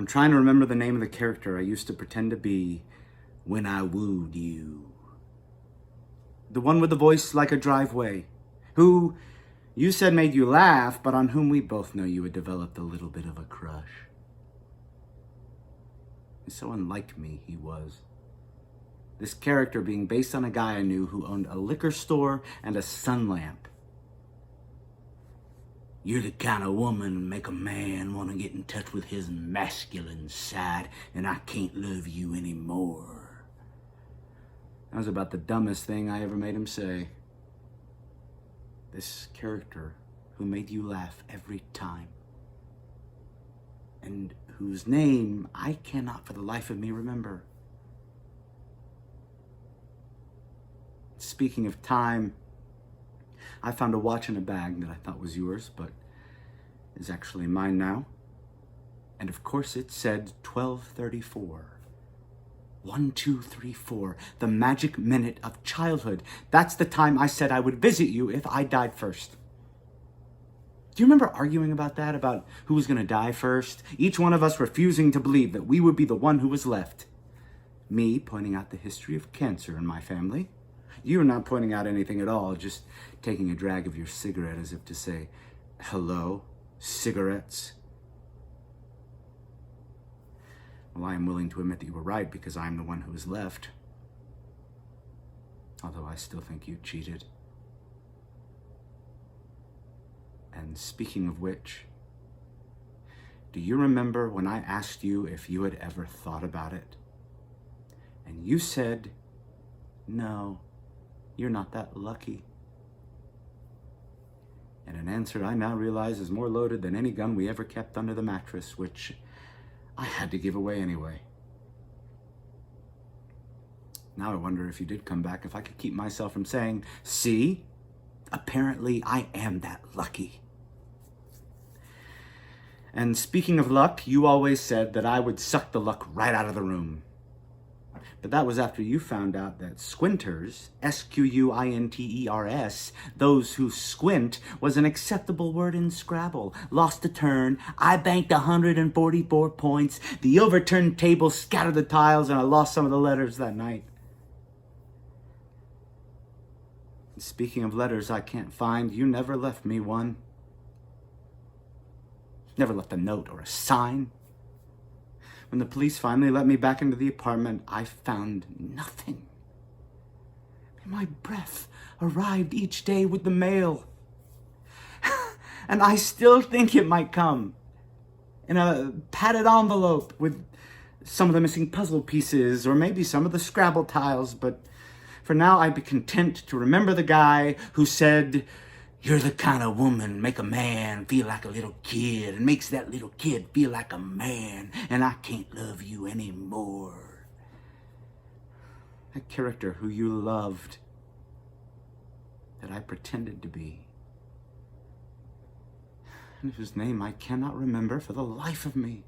I'm trying to remember the name of the character I used to pretend to be when I wooed you. The one with the voice like a driveway, who you said made you laugh, but on whom we both know you had developed a little bit of a crush. So unlike me, he was. This character being based on a guy I knew who owned a liquor store and a sun lamp. You're the kind of woman make a man want to get in touch with his masculine side, and I can't love you anymore. That was about the dumbest thing I ever made him say. This character who made you laugh every time, and whose name I cannot for the life of me remember. Speaking of time, I found a watch in a bag that I thought was yours, but is actually mine now. And of course it said 12:34. 1, 2, 3, 4, the magic minute of childhood. That's the time I said I would visit you if I died first. Do you remember arguing about that, about who was going to die first? Each one of us refusing to believe that we would be the one who was left. Me pointing out the history of cancer in my family. You were not pointing out anything at all, just taking a drag of your cigarette as if to say, hello, cigarettes. Well, I am willing to admit that you were right because I am the one who was left. Although I still think you cheated. And speaking of which, do you remember when I asked you if you had ever thought about it? And you said, no, you're not that lucky. And an answer I now realize is more loaded than any gun we ever kept under the mattress, which I had to give away anyway. Now I wonder if you did come back, if I could keep myself from saying, see, apparently I am that lucky. And speaking of luck, you always said that I would suck the luck right out of the room. But that was after you found out that squinters, S-Q-U-I-N-T-E-R-S, those who squint, was an acceptable word in Scrabble. Lost a turn, I banked 144 points, the overturned table scattered the tiles, and I lost some of the letters that night. And speaking of letters I can't find, you never left me one. Never left a note or a sign. When the police finally let me back into the apartment, I found nothing. My breath arrived each day with the mail. And I still think it might come in a padded envelope with some of the missing puzzle pieces or maybe some of the Scrabble tiles. But for now, I'd be content to remember the guy who said, you're the kind of woman make a man feel like a little kid and makes that little kid feel like a man, and I can't love you anymore. That character who you loved, that I pretended to be, and whose name I cannot remember for the life of me.